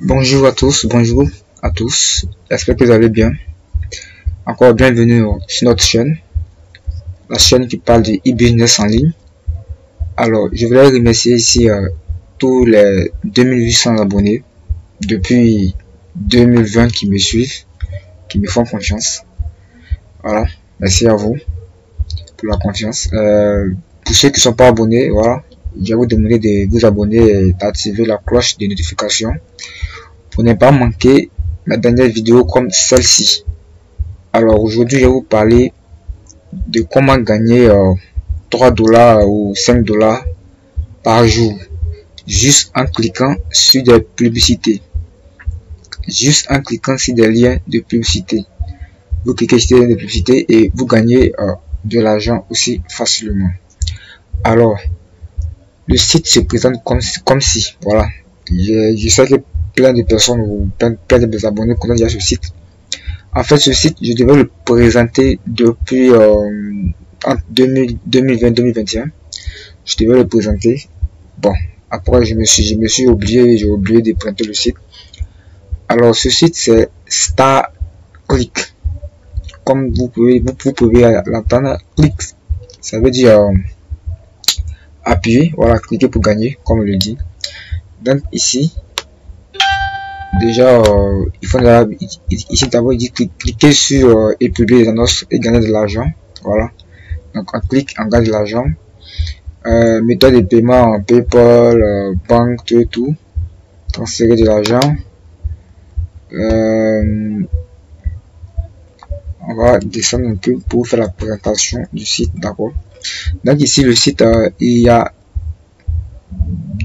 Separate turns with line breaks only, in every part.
Bonjour à tous, bonjour à tous. J'espère que vous allez bien. Encore bienvenue sur notre chaîne, la chaîne qui parle de e-business en ligne. Alors, je voulais remercier ici tous les 2800 abonnés depuis 2020 qui me suivent, qui me font confiance. Voilà, merci à vous pour la confiance. Pour ceux qui ne sont pas abonnés, voilà, je vais vous demander de vous abonner et d'activer la cloche de notification pour ne pas manquer la dernière vidéo comme celle-ci. Alors aujourd'hui, je vais vous parler de comment gagner 3 dollars ou 5 dollars par jour juste en cliquant sur des publicités, juste en cliquant sur des liens de publicité. Vous cliquez sur des liens de publicité et vous gagnez de l'argent aussi facilement. Alors le site se présente comme si, voilà, je sais que plein de personnes ou plein de abonnés connaissent déjà ce site. En fait, ce site, je devais le présenter depuis en 2020-2021. Je devais le présenter. Bon, après, je me suis oublié, j'ai oublié de présenter le site. Alors, ce site, c'est StarClick. Comme vous pouvez l'entendre, click, ça veut dire appuyer, voilà, cliquer pour gagner, comme on le dit. Donc, ici, déjà il faut ici d'abord cliquer sur et publier les annonces et gagner de l'argent. Voilà, donc on clique, on gagne de l'argent. Méthode de paiement en PayPal, banque, tout, transférer de l'argent. On va descendre un peu pour faire la présentation du site, d'accord. Donc ici le site, il y a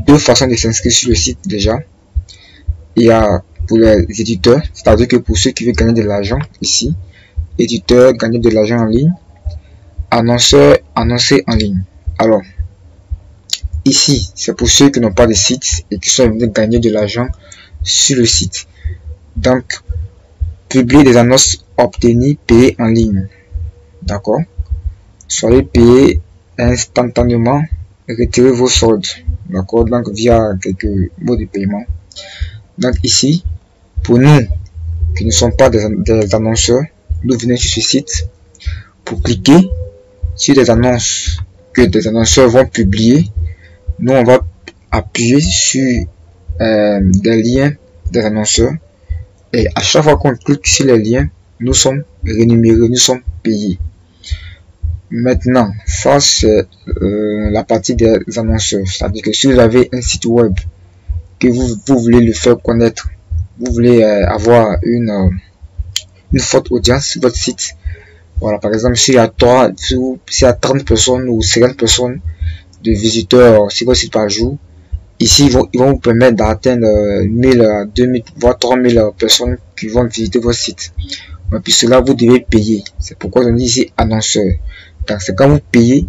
deux façons de s'inscrire sur le site. Déjà, il y a pour les éditeurs, c'est-à-dire que pour ceux qui veulent gagner de l'argent, ici, éditeur, gagner de l'argent en ligne, annonceur, annoncer en ligne. Alors, ici, c'est pour ceux qui n'ont pas de site et qui sont venus gagner de l'argent sur le site. Donc, publier des annonces obtenues, payées en ligne. D'accord? Soyez payé instantanément, retirez vos soldes. D'accord? Donc, via quelques modes de paiement. Donc, ici, pour nous qui ne sommes pas des annonceurs, nous venons sur ce site pour cliquer sur des annonces que des annonceurs vont publier. Nous, on va appuyer sur des liens des annonceurs et à chaque fois qu'on clique sur les liens, nous sommes rémunérés, nous sommes payés. Maintenant, ça c'est la partie des annonceurs, c'est-à-dire que si vous avez un site web que vous voulez le faire connaître, vous voulez avoir une forte audience sur votre site. Voilà, par exemple, s'il y a 30 personnes ou 50 personnes de visiteurs sur votre site par jour, ici ils vont vous permettre d'atteindre 1000, 2000, voire 3000 personnes qui vont visiter votre site. Mais puis cela, vous devez payer. C'est pourquoi on dit ici annonceur. Donc c'est quand vous payez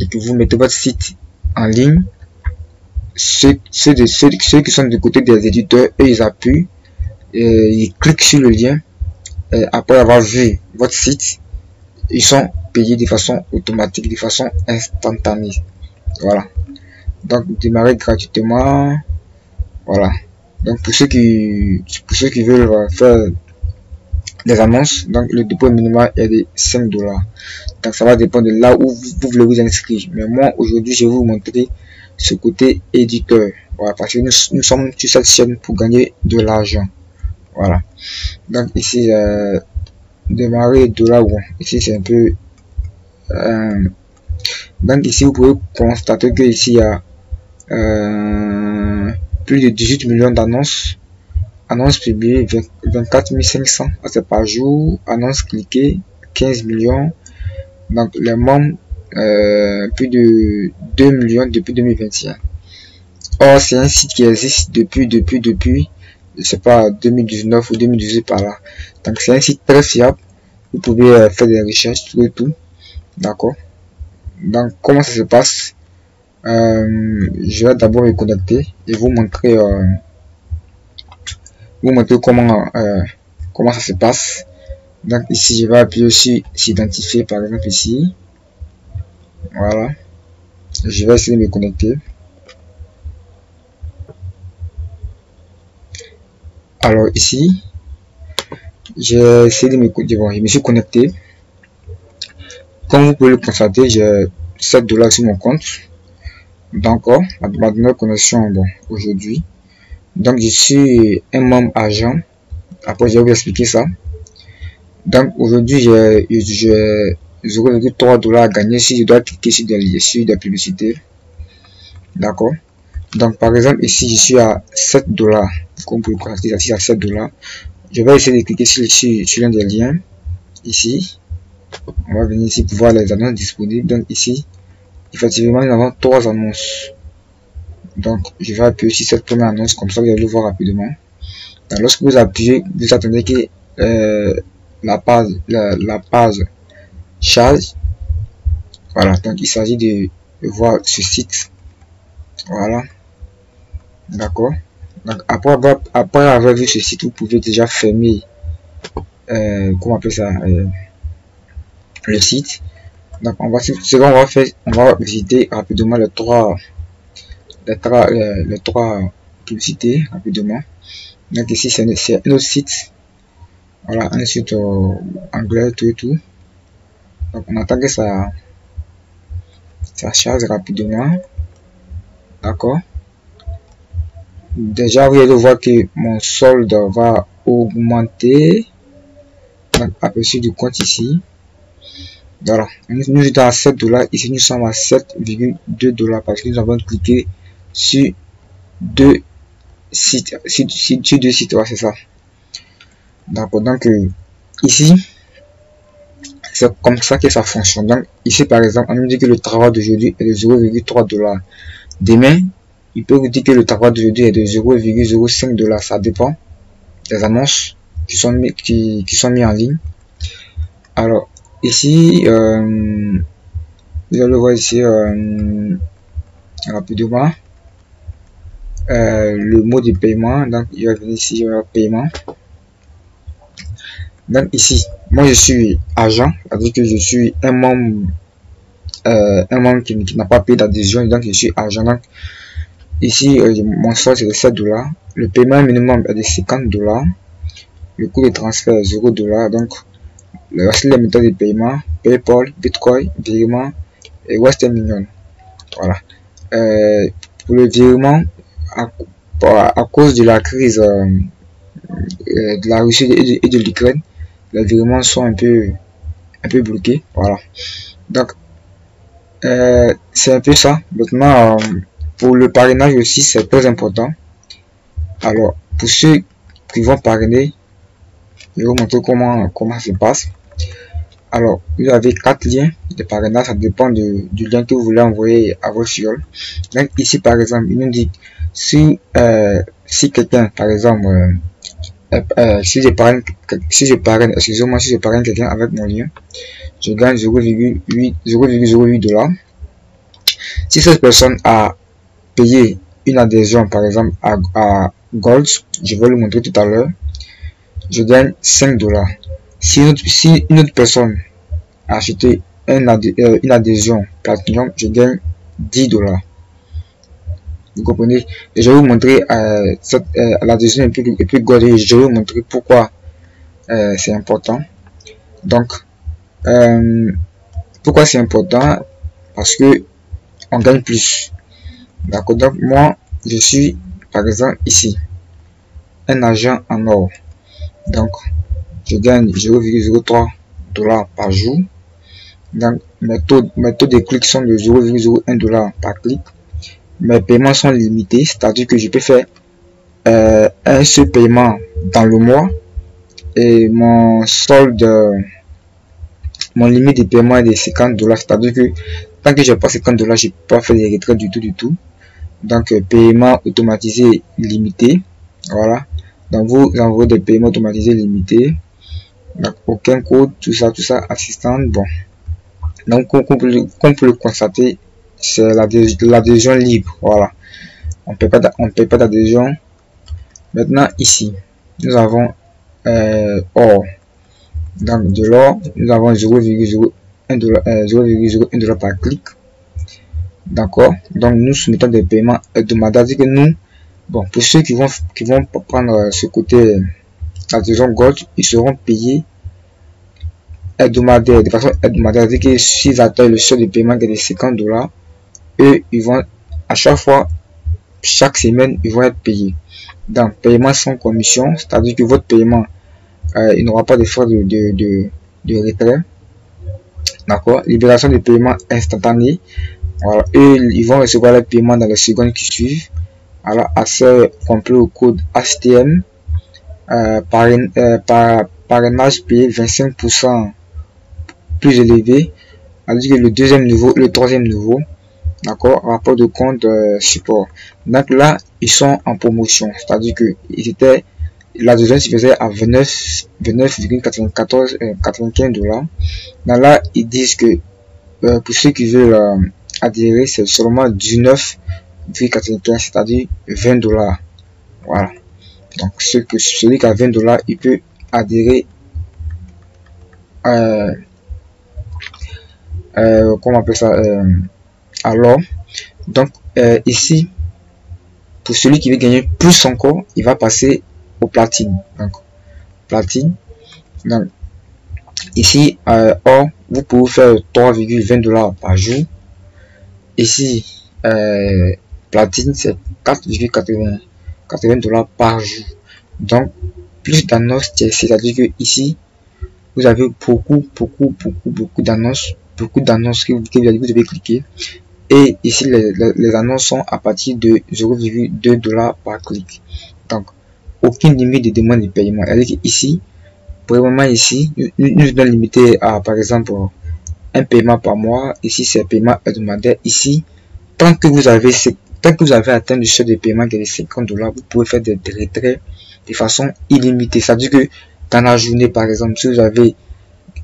et que vous mettez votre site en ligne, ceux qui sont du côté des éditeurs, eux, ils appuient, ils cliquent sur le lien, et après avoir vu votre site, ils sont payés de façon automatique, de façon instantanée. Voilà. Donc démarrer gratuitement. Voilà. Donc pour ceux qui veulent faire des annonces, donc le dépôt minimum est de 5 dollars. Donc ça va dépendre de là où vous voulez vous inscrire. Mais moi aujourd'hui je vais vous montrer ce côté éditeur. Voilà, parce que nous sommes sur cette chaîne pour gagner de l'argent. Voilà. Donc ici démarrer dollar bon. Ici c'est un peu donc ici vous pouvez constater que ici il y a plus de 18 millions d'annonces. Annonces publiées 24 500 par jour. Annonces cliquées 15 millions. Donc les membres plus de 2 millions depuis 2021. Or c'est un site qui existe depuis je sais pas 2019 ou 2018 par là. Donc c'est un site très fiable. Vous pouvez faire des recherches sur tout. D'accord. Donc comment ça se passe? Je vais d'abord me connecter et vous montrer comment ça se passe. Donc ici je vais appuyer sur s'identifier par exemple ici. Voilà. Je vais essayer de me connecter. Alors ici, j'ai essayé de me, bon, je me suis connecté. Comme vous pouvez le constater, j'ai 7 dollars sur mon compte. Donc, ma dernière connexion, bon, aujourd'hui. Donc, je suis un membre agent. Après, je vais vous expliquer ça. Donc, aujourd'hui, j'ai 0,3 dollars à gagner si je dois cliquer sur des publicités. D'accord. Donc, par exemple, ici, je suis à 7 dollars. Comme vous pouvez le constater, ici, à 7 dollars. Je vais essayer de cliquer sur l'un des liens. Ici. On va venir ici pour voir les annonces disponibles. Donc, ici, effectivement, nous avons 3 annonces. Donc, je vais appuyer sur cette première annonce, comme ça vous allez le voir rapidement. Donc, lorsque vous appuyez, vous attendez que la page charge. Voilà, donc il s'agit de voir ce site. Voilà, d'accord. Donc, après avoir vu ce site, vous pouvez déjà fermer, comment on appelle ça, le site. Donc, ce qu'on va faire, on va visiter rapidement les trois publicités rapidement. Donc ici c'est un autre site, voilà, un site anglais, tout et tout. Donc on attend que ça charge rapidement. D'accord. Déjà vous allez voir que mon solde va augmenter. Donc aperçu du compte ici. Voilà, nous sommes à 7 dollars, ici nous sommes à 7,2 dollars parce que nous avons cliqué sur deux sites, ouais, c'est ça. D'accord, donc ici c'est comme ça que ça fonctionne. Donc ici par exemple, on nous dit que le travail d'aujourd'hui est de 0,3 dollars. Demain, il peut vous dire que le travail d'aujourd'hui est de 0,05 dollars. Ça dépend des annonces qui sont mis en ligne. Alors ici, vous allez le voir ici rapidement. Le mot de paiement, donc il va venir ici, paiement. Donc ici, moi je suis agent, c'est-à-dire que je suis un membre qui n'a pas payé d'adhésion, donc je suis agent. Donc ici, mon solde c'est de 7 dollars. Le paiement minimum est de 50 dollars. Le coût de transfert est 0 dollars. Donc voici les méthodes de paiement: PayPal, Bitcoin, virement et Western Union. Voilà. Pour le virement, à cause de la crise de la Russie et de l'Ukraine, les virements sont un peu bloqués. Voilà. Donc c'est un peu ça. Maintenant, pour le parrainage aussi, c'est très important. Alors, pour ceux qui vont parrainer, je vais vous montrer comment ça se passe. Alors, vous avez 4 liens de parrainage, ça dépend du lien que vous voulez envoyer à vos fioles. Donc ici par exemple, il nous dit si quelqu'un, par exemple, si je parraine quelqu'un avec mon lien, je gagne 0,08 dollars. Si cette personne a payé une adhésion, par exemple à Gold, je vais le montrer tout à l'heure, je gagne 5 dollars. Si une autre personne a acheté une adhésion Platinum, je gagne 10 dollars. Vous comprenez? Et je vais vous montrer l'adhésion et puis Gold, je vais vous montrer pourquoi c'est important. Donc, pourquoi c'est important? Parce que on gagne plus. D'accord? Donc, moi, je suis, par exemple, ici, un agent en or. Donc, je gagne 0,03 dollars par jour. Donc, mes taux de clics sont de 0,01 dollar par clic. Mes paiements sont limités, c'est-à-dire que je peux faire un seul paiement dans le mois et mon solde, mon limite de paiement est de 50 dollars, c'est-à-dire que tant que j'ai pas 50 dollars, je peux pas faire des retraits du tout. Donc, paiement automatisé limité. Voilà. Donc, vous envoyez des paiements automatisés limités. Donc, aucun code, tout ça, assistant. Bon. Donc, comme on peut le constater, c'est l'adhésion libre. Voilà. On paye pas d'adhésion. Maintenant, ici, nous avons or. Donc, de l'or, nous avons 0,01 dollar par clic. D'accord. Donc, nous soumettons des paiements hebdomadaires. C'est-à-dire que nous, Bon, pour ceux qui vont prendre ce côté adhésion Gold, ils seront payés hebdomadaire, de façon hebdomadaire, c'est-à-dire que s'ils atteignent le seuil de paiement qui est de $50, eux, ils vont à chaque fois, chaque semaine, ils vont être payés. Donc, paiement sans commission, c'est-à-dire que votre paiement, il n'aura pas de frais de retrait. D'accord? Libération de paiement instantané. Voilà. Eux, ils vont recevoir le paiement dans les secondes qui suivent. Alors, accès complet au code HTM. Parrainage payé 25% plus élevé. C'est-à-dire que le deuxième niveau, le troisième niveau. D'accord? Rapport de compte support. Donc là, ils sont en promotion. C'est-à-dire que ils étaient, la deuxième se faisait à 29,95 $. Donc là, ils disent que pour ceux qui veulent adhérer, c'est seulement 19,95, c'est-à-dire $20. Voilà. Donc celui qui a $20, il peut adhérer comment on appelle ça, alors donc ici, pour celui qui veut gagner plus encore, il va passer au platine. Donc platine, donc ici or vous pouvez faire $3,20 par jour. Ici platine, c'est $4,80 par jour. Donc plus d'annonces, c'est-à-dire que ici vous avez beaucoup d'annonces, que vous devez cliquer. Et ici les annonces sont à partir de $0,2 par clic. Donc aucune limite de demande de paiement. C'est-à-dire ici, pour le moment ici, nous sommes limités à par exemple un paiement par mois. Ici c'est paiement hebdomadaire. Ici, tant que vous avez atteint le seuil de paiement qui est de $50, vous pouvez faire des retraits de façon illimitée. C'est-à-dire que dans la journée, par exemple, si vous avez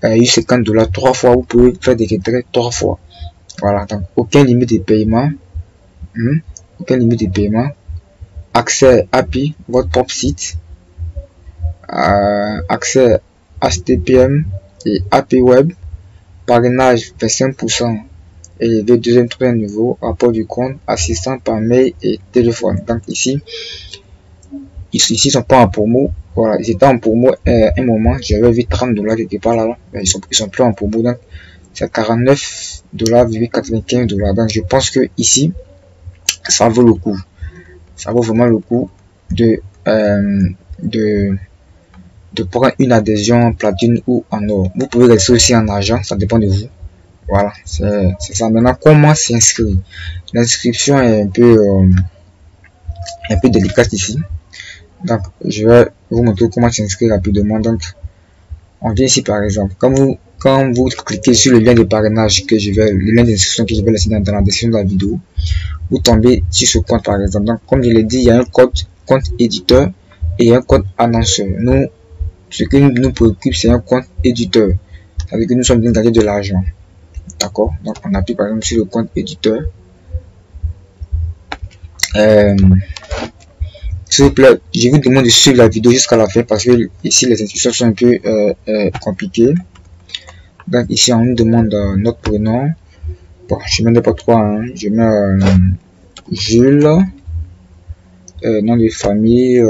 eu $50 3 fois, vous pouvez faire des retraits 3 fois. Voilà, donc aucune limite de paiement. Aucune limite de paiement. Accès API, votre propre site. Accès HTTPM et API web. Parrainage 25% élevé, deuxième, troisième niveau. Rapport du compte, assistant par mail et téléphone. Donc ici, ils sont pas en promo. Voilà, ils étaient en promo un moment. J'avais vu $30 quelque part là. Ils sont plus en promo. Donc c'est $49,95 $. Donc je pense que ici, ça vaut le coup. Ça vaut vraiment le coup de prendre une adhésion platine ou en or. Vous pouvez rester aussi en argent, ça dépend de vous. Voilà, c'est ça. Maintenant, comment s'inscrire? L'inscription est un peu délicate ici. Donc, je vais vous montrer comment s'inscrire rapidement. Donc, on vient ici par exemple. Quand vous cliquez sur le lien de parrainage le lien d'inscription que je vais laisser dans la description de la vidéo, vous tombez sur ce compte par exemple. Donc, comme je l'ai dit, il y a un compte éditeur et un compte annonceur. Nous, ce qui nous préoccupe, c'est un compte éditeur. C'est-à-dire que nous sommes venus gagner de l'argent. D'accord? Donc, on appuie par exemple sur le compte éditeur. S'il vous plaît, je vous demande de suivre la vidéo jusqu'à la fin parce que ici les instructions sont un peu compliquées. Donc ici on nous demande notre prénom. Bon, je mets n'importe quoi, hein. Je mets Jules, nom de famille,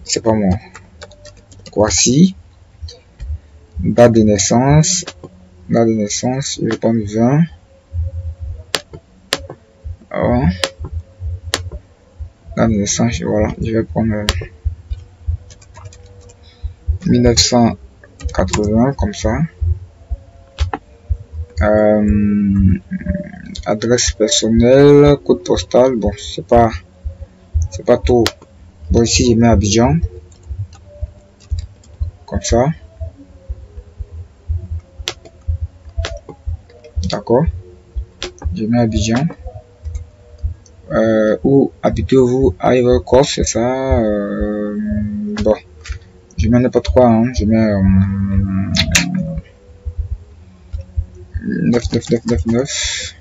c'est pas moi. Voici date de naissance, je vais prendre 20. Date de naissance, voilà, je vais prendre 1980 comme ça. Adresse personnelle, code postal, bon c'est pas trop. Bon ici je mets Abidjan comme ça. D'accord, je mets Abidjan. Où habitez-vous? à Ivory Coast, c'est ça. Bon, je mets n'importe quoi, hein. Je mets 9999.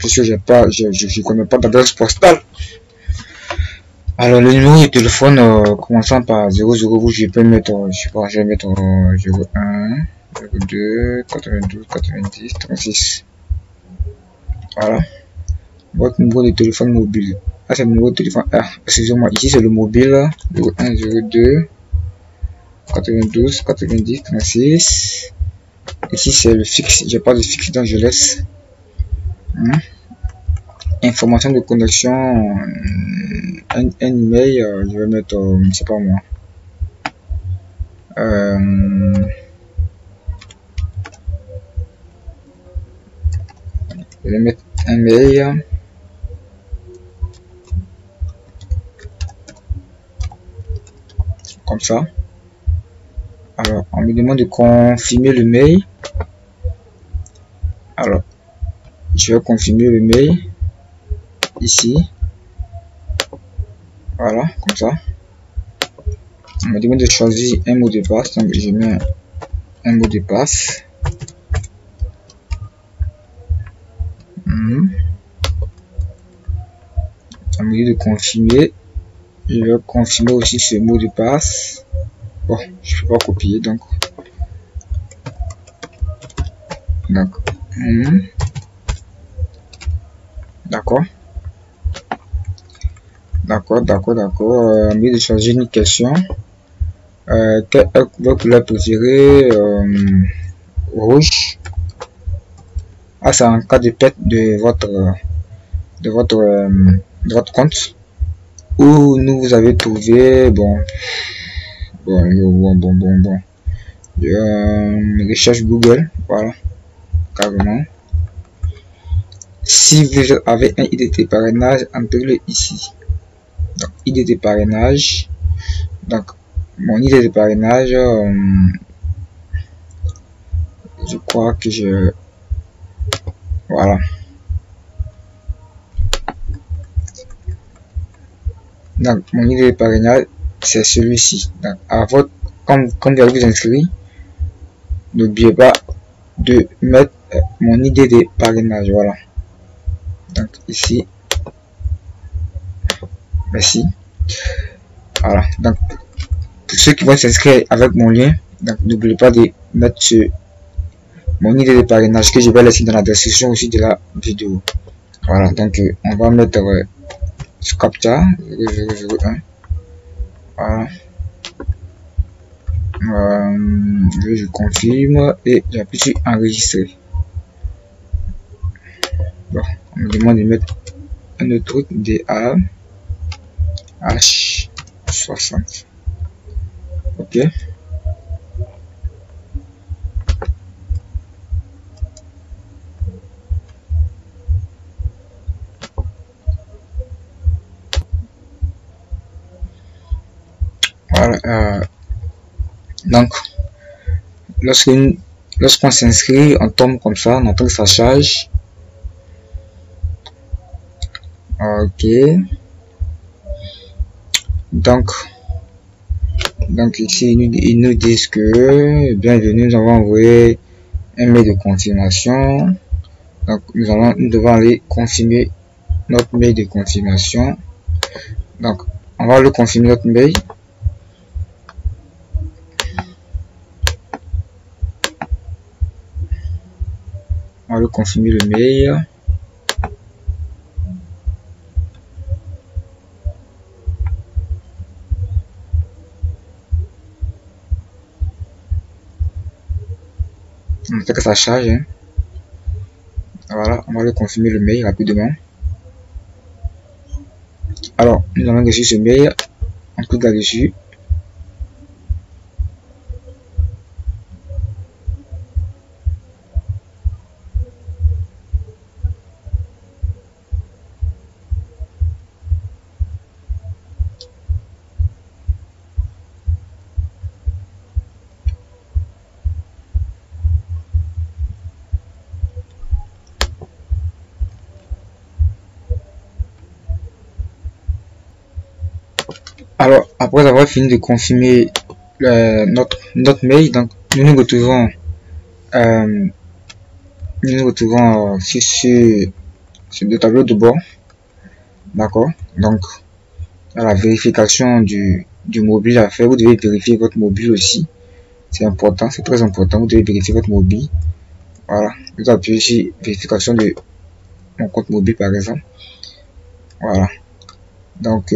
Parce que je connais pas d'adresse postale. Alors le numéro de téléphone commençant par 00, je peux mettre, je sais pas, je vais mettre 01 02 92 90 36. Voilà. Votre numéro de téléphone mobile. Ah, c'est le numéro de téléphone. Ah, excusez-moi, ici c'est le mobile. 01 02 92 90 36. Ici c'est le fixe. J'ai pas de fixe donc je laisse. Information de connexion. Un email. Je vais mettre, je sais pas moi. Je vais mettre un mail. Comme ça. Alors, on me demande de confirmer le mail. Alors, je vais confirmer le mail ici. Voilà, comme ça. On me demande de choisir un mot de passe, donc je mets un mot de passe. On me dit de confirmer. Je vais confirmer aussi ce mot de passe. Bon, je peux pas copier donc. D'accord. On me dit de changer une question. Quelle est votre couleur préférée? Rouge. Ah, c'est en cas de perte de votre compte où nous vous avez trouvé recherche Google, voilà, carrément. Si vous avez un ID de parrainage, entrez-le ici. Donc ID de parrainage. Donc mon ID de parrainage, je crois que voilà. Donc mon ID de parrainage c'est celui-ci. Donc quand vous allez vous inscrire, n'oubliez pas de mettre mon ID de parrainage, voilà. Donc ici, merci. Voilà, donc pour ceux qui vont s'inscrire avec mon lien, donc n'oubliez pas de mettre mon ID de parrainage que je vais laisser dans la description aussi de la vidéo. Voilà, donc on va mettre ce captcha 001. Voilà. Je confirme et j'appuie sur enregistrer. Bon, on me demande de mettre un autre truc DAH60. Ok. Voilà. Donc, lorsqu'on s'inscrit, on tombe comme ça, on attend que ça charge. Ok. Donc ici ils nous disent que bienvenue, nous avons envoyé un mail de confirmation. Donc nous devons aller confirmer notre mail de confirmation. Donc on va le confirmer notre mail. On va le confirmer le mail. On fait que ça charge. Hein. Voilà, on va le confirmer le mail rapidement. Alors, nous avons reçu ce mail. On clique là-dessus. Alors, après avoir fini de confirmer notre mail, donc nous nous retrouvons sur le tableau de bord. D'accord. Donc, la vérification du mobile à faire, vous devez vérifier votre mobile aussi. C'est important, c'est très important. Vous devez vérifier votre mobile. Voilà. Vous appuyez sur vérification de mon compte mobile par exemple. Voilà. Donc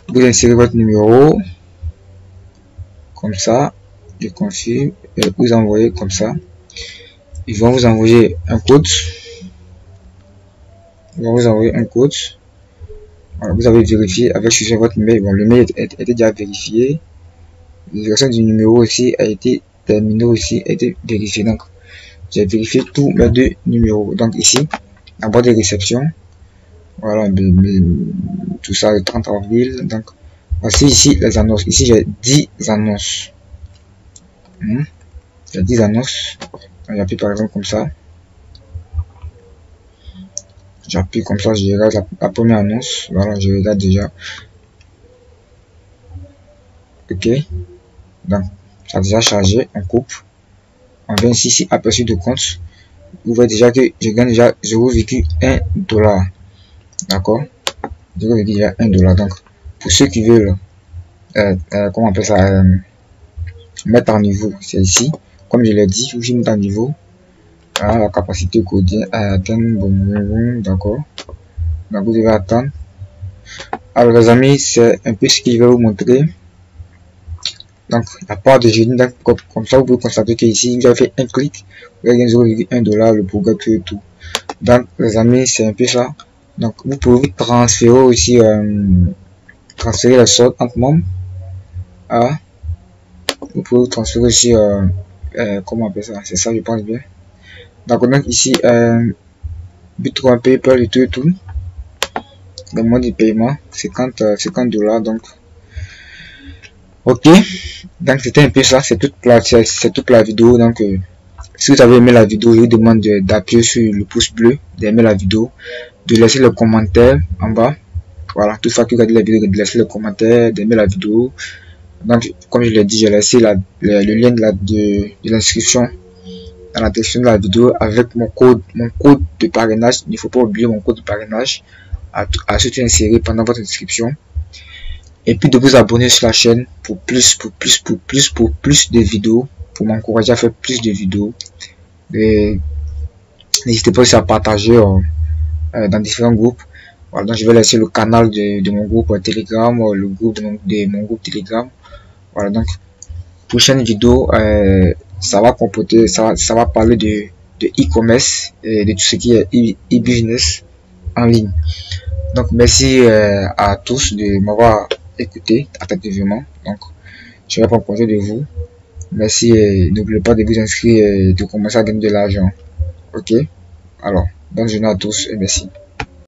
vous insérez votre numéro comme ça, je confirme, et vous envoyez comme ça. Ils vont vous envoyer un code. Ils vont vous envoyer un code. Voilà, vous avez vérifié avec sur votre mail. Bon, le mail était déjà vérifié. L'utilisation du numéro aussi a été terminée aussi, a été vérifié. Donc, j'ai vérifié tous mes deux numéros. Donc ici, en bas de réception, voilà, tout ça le 30 avril. Donc, voici ici les annonces. Ici, j'ai 10 annonces. J'ai 10 annonces. J'appuie par exemple comme ça. J'appuie comme ça, je regarde la première annonce. Voilà, je regarde déjà. Ok. Donc, ça a déjà chargé. On coupe. On vient ici, aperçu de compte. Vous voyez déjà que je gagne déjà 0,1 $. D'accord, 0,1 $. Donc, pour ceux qui veulent, comment on appelle ça, mettre en niveau, c'est ici. Comme je l'ai dit, vous mettez en niveau. Voilà, la capacité quotidienne à atteindre. Bon, d'accord. Donc, vous devez attendre. Alors, les amis, c'est un peu ce que je vais vous montrer. Donc, la part de génie, comme ça, vous pouvez constater que ici, vous avez fait un clic, vous avez gagné 0,1 $, le programme et tout. Donc, les amis, c'est un peu ça. Donc, vous pouvez transférer aussi, transférer la sorte entre membres. Vous pouvez transférer aussi, comment on appelle ça? C'est ça, je pense bien. Donc, ici, Bitcoin, PayPal et tout. Le mode de paiement, 50 $. Donc, ok. Donc, c'était un peu ça. C'est toute la vidéo. Donc, si vous avez aimé la vidéo, je vous demande d'appuyer sur le pouce bleu, d'aimer la vidéo, de laisser le commentaire en bas. Voilà, toute fois que vous regardez la vidéo, de laisser le commentaire, d'aimer la vidéo. Donc, comme je l'ai dit, j'ai laissé le lien de l'inscription dans la description de la vidéo avec mon code de parrainage. Il ne faut pas oublier mon code de parrainage à surtout insérer pendant votre inscription. Et puis de vous abonner sur la chaîne pour plus de vidéos, pour m'encourager à faire plus de vidéos. N'hésitez pas aussi à partager dans différents groupes. Voilà, donc je vais laisser le canal de mon groupe Telegram, le groupe de mon groupe Telegram. Voilà, donc prochaine vidéo, ça va parler de e-commerce et de tout ce qui est e-business en ligne. Donc merci à tous de m'avoir écouté attentivement. Donc je vais prendre congé de vous. Merci et n'oubliez pas de vous inscrire et de commencer à gagner de l'argent. Ok, alors bonne journée à tous et merci.